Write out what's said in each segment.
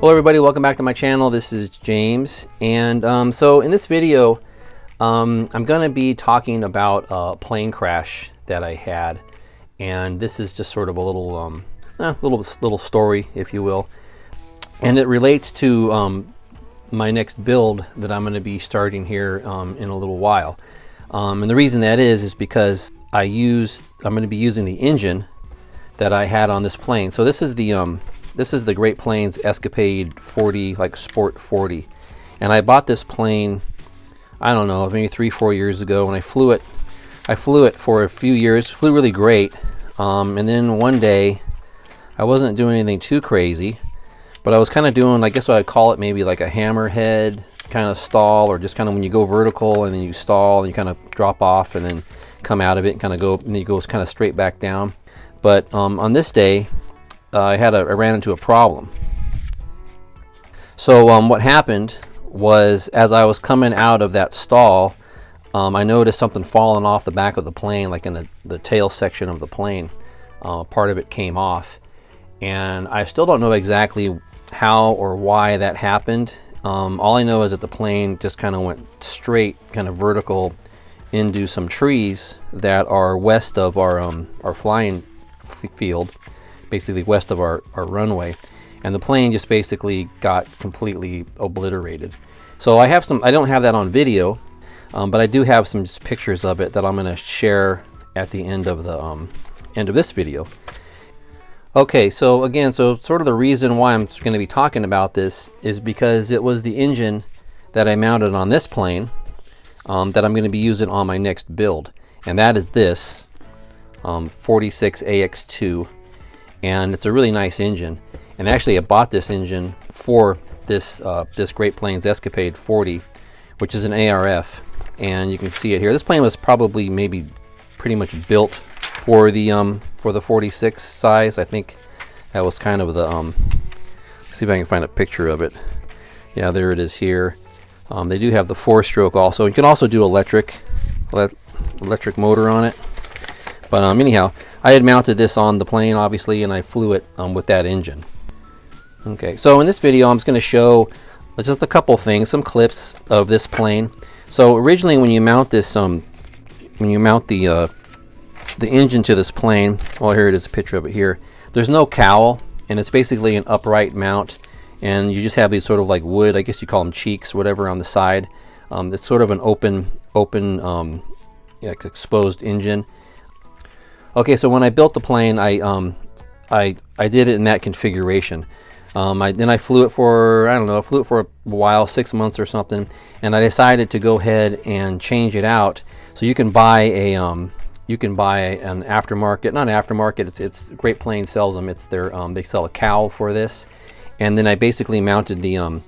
Hello everybody, welcome back to my channel. This is James, and so in this video I'm going to be talking about a plane crash that I had, and this is just sort of a little story, if you will, and it relates to my next build that I'm going to be starting here in a little while. And the reason that is because I'm going to be using the engine that I had on this plane. So this is the Great Planes Escapade 40, like Sport 40, and I bought this plane, I don't know, maybe 3-4 years ago, and I flew it for a few years, flew really great, and then one day I wasn't doing anything too crazy, but I was kind of doing, I guess what I'd call it, maybe like a hammerhead kind of stall, or just kind of when you go vertical and then you stall and you kind of drop off and then come out of it and kind of go, and then you go kind of straight back down. But on this day I ran into a problem. So what happened was, as I was coming out of that stall, I noticed something falling off the back of the plane, like in the tail section of the plane. Part of it came off, and I still don't know exactly how or why that happened. All I know is that the plane just kind of went straight, kind of vertical, into some trees that are west of our flying field, basically west of our runway, and the plane just basically got completely obliterated. So I don't have that on video, but I do have some just pictures of it that I'm going to share at the end of this video. Okay, so again, sort of the reason why I'm going to be talking about this is because it was the engine that I mounted on this plane that I'm going to be using on my next build, and that is this 46 AXII. And it's a really nice engine, and actually I bought this engine for this Great Planes Escapade 40, which is an ARF, and you can see it here. This plane was probably maybe pretty much built for the 46 size. I think that was kind of the let's see if I can find a picture of it. Yeah, there it is here. They do have the 4-stroke also. You can also do electric motor on it, but anyhow, I had mounted this on the plane, obviously, and I flew it with that engine. Okay, so in this video, I'm just going to show just a couple things, some clips of this plane. So originally, when you mount this, when you mount the engine to this plane, well, here it is, a picture of it here. There's no cowl, and it's basically an upright mount, and you just have these sort of like wood, I guess you call them cheeks, whatever, on the side. It's sort of an open, exposed engine. Okay, so when I built the plane, I did it in that configuration. Then I flew it for, I don't know, I flew it for a while, 6 months or something, and I decided to go ahead and change it out. So you can buy an aftermarket, not an aftermarket, it's Great Planes sells them. It's their they sell a cowl for this, and then I basically mounted the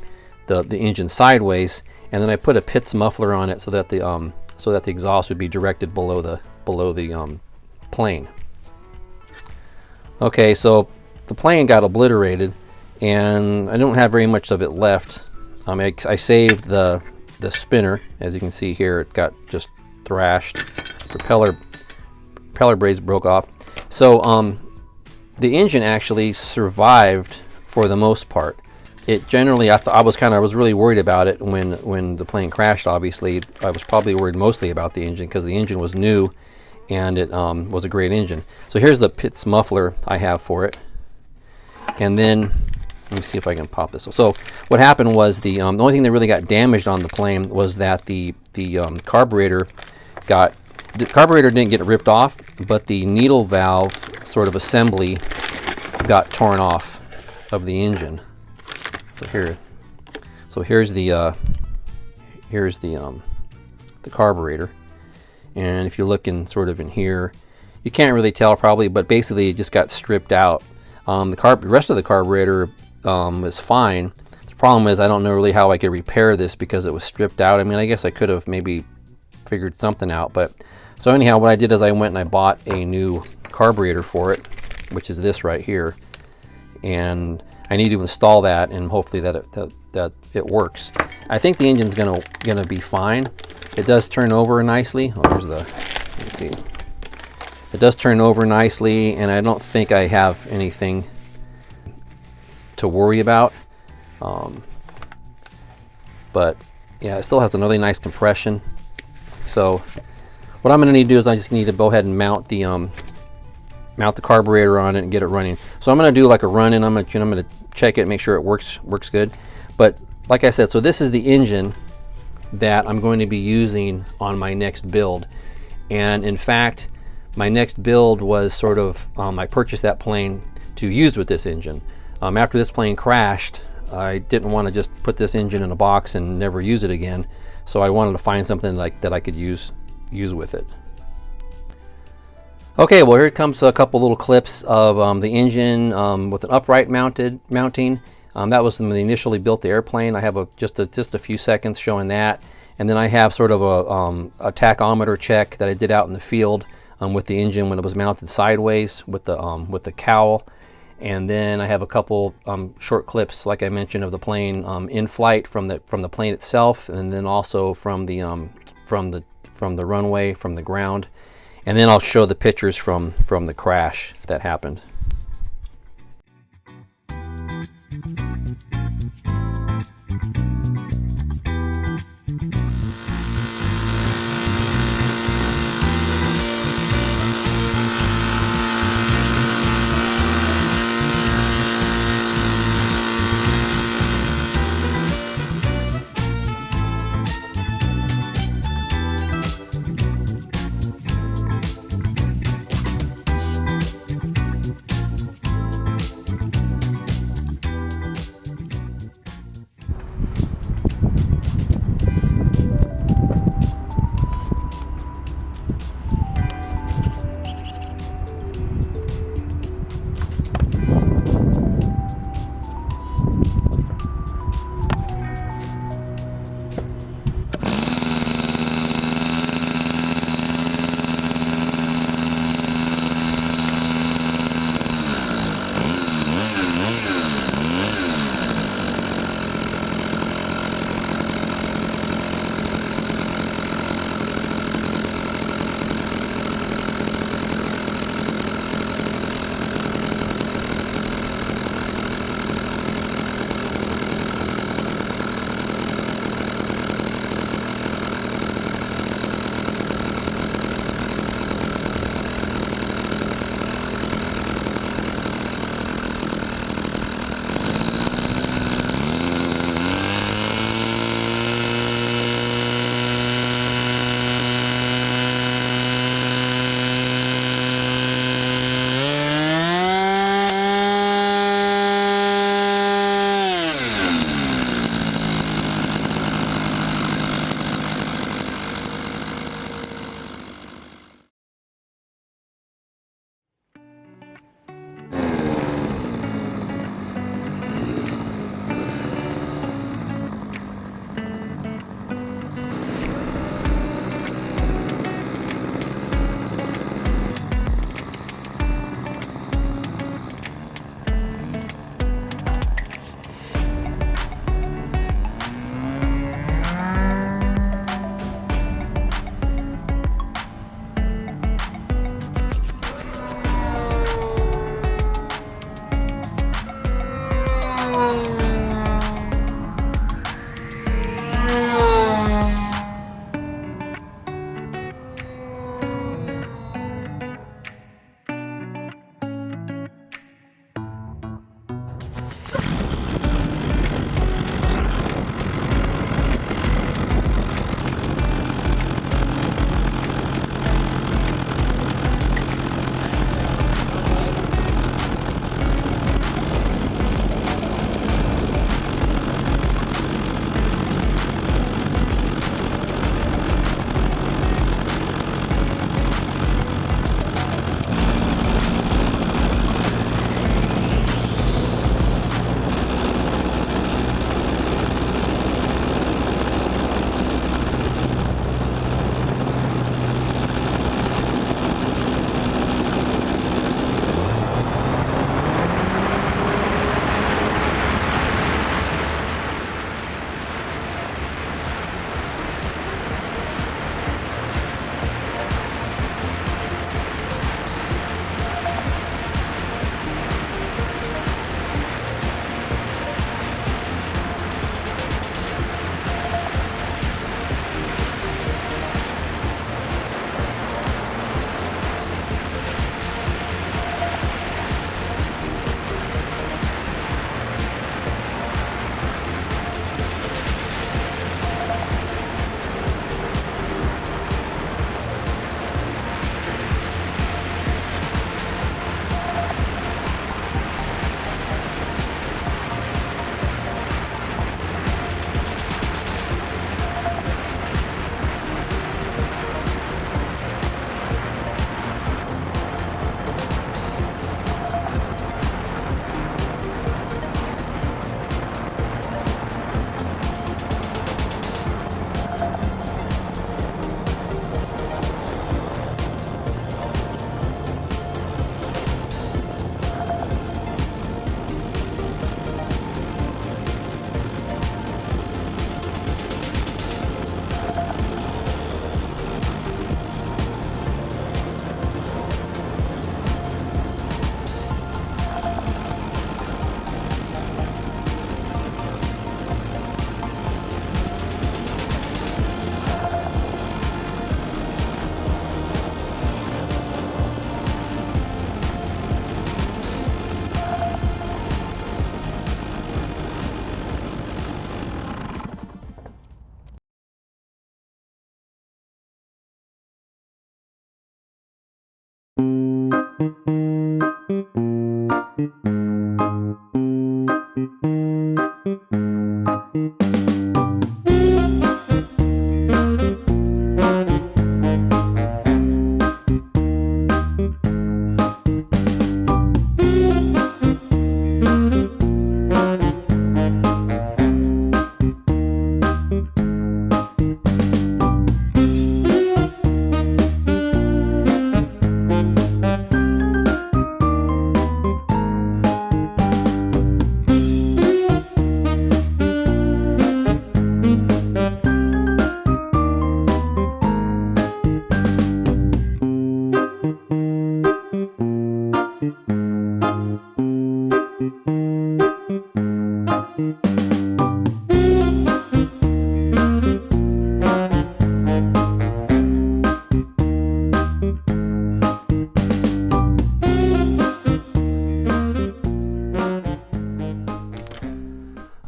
engine sideways, and then I put a Pitts muffler on it so that the exhaust would be directed below the plane. Okay, so the plane got obliterated, and I don't have very much of it left. I saved the spinner, as you can see here. It got just thrashed. Propeller blades broke off. So the engine actually survived for the most part. It generally, I was really worried about it when the plane crashed. Obviously, I was probably worried mostly about the engine because the engine was new, and it was a great engine. So here's the Pitts muffler I have for it, and then let me see if I can pop this. So what happened was the only thing that really got damaged on the plane was that the carburetor didn't get ripped off, but the needle valve sort of assembly got torn off of the engine. So here's the carburetor. And if you look in in here, you can't really tell probably, but basically it just got stripped out. The rest of the carburetor is fine. The problem is I don't know really how I could repair this because it was stripped out. I mean, I guess I could have maybe figured something out, but so anyhow, what I did is I went and I bought a new carburetor for it, which is this right here, and I need to install that, and hopefully that it works. I think the engine's gonna be fine. It does turn over nicely. Oh, there's let me see. It does turn over nicely, and I don't think I have anything to worry about. But yeah, it still has a really nice compression. So what I'm going to need to do is I just need to go ahead and mount the carburetor on it and get it running. So I'm going to do like a run-in. I'm going to check it, make sure it works good. But like I said, so this is the engine that I'm going to be using on my next build. And in fact, my next build was sort of, I purchased that plane to use with this engine. After this plane crashed, I didn't want to just put this engine in a box and never use it again. So I wanted to find something like that I could use with it. Okay, well here comes a couple little clips of the engine with an upright mounting. That was when they initially built the airplane. I have just a few seconds showing that. And then I have sort of a tachometer check that I did out in the field with the engine when it was mounted sideways with the cowl. And then I have a couple short clips, like I mentioned, of the plane in flight from the plane itself, and then also from the runway, from the ground. And then I'll show the pictures from the crash that happened.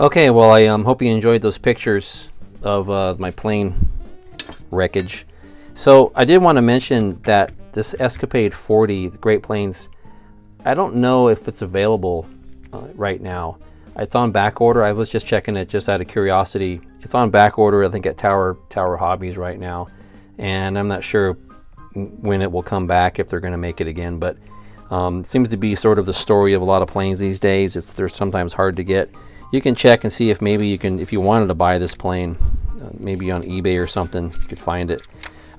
Okay, well, I hope you enjoyed those pictures of my plane wreckage. So I did want to mention that this Escapade 40, the Great Planes, I don't know if it's available right now. It's on back order. I was just checking it just out of curiosity. It's on back order, I think, at Tower Hobbies right now, and I'm not sure when it will come back, if they're going to make it again. But it seems to be sort of the story of a lot of planes these days. They're sometimes hard to get. You can check and see if maybe you can, if you wanted to buy this plane, maybe on eBay or something, you could find it.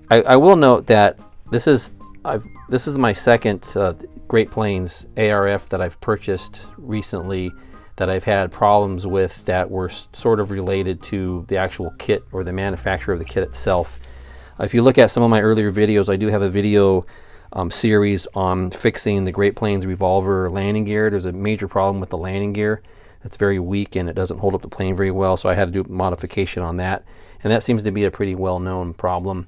I will note that this is my second Great Planes ARF that I've purchased recently that I've had problems with that were sort of related to the actual kit or the manufacturer of the kit itself. If you look at some of my earlier videos, I do have a video series on fixing the Great Planes revolver landing gear. There's a major problem with the landing gear. It's very weak and it doesn't hold up the plane very well, so I had to do a modification on that, and that seems to be a pretty well-known problem.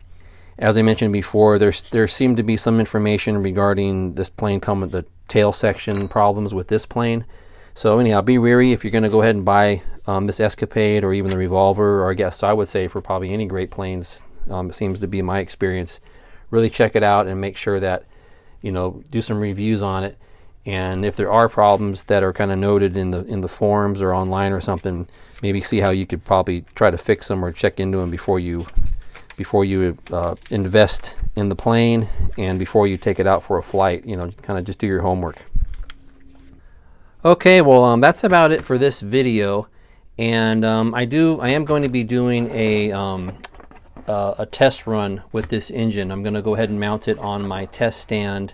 As I mentioned before, there seemed to be some information regarding this plane coming with the tail section problems with this plane. So anyhow, be wary if you're going to go ahead and buy this Escapade or even the revolver, or I guess I would say for probably any Great Planes, it seems to be my experience. Really check it out and make sure that, you know, do some reviews on it. And if there are problems that are kind of noted in the forums or online or something, maybe see how you could probably try to fix them or check into them before you invest in the plane and before you take it out for a flight. You know, kind of just do your homework. Okay, well, that's about it for this video, and I am going to be doing a test run with this engine. I'm going to go ahead and mount it on my test stand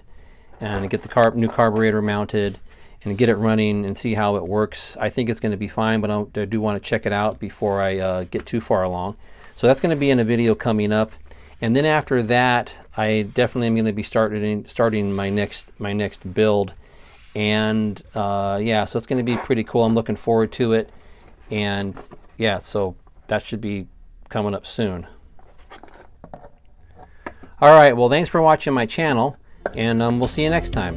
and get the new carburetor mounted and get it running and see how it works. I think it's going to be fine, but I do want to check it out before I get too far along. So that's going to be in a video coming up, and then after that, I definitely am going to be starting my next build, and yeah, so it's going to be pretty cool. I'm looking forward to it, and yeah, so that should be coming up soon. All right, well, thanks for watching my channel, and we'll see you next time.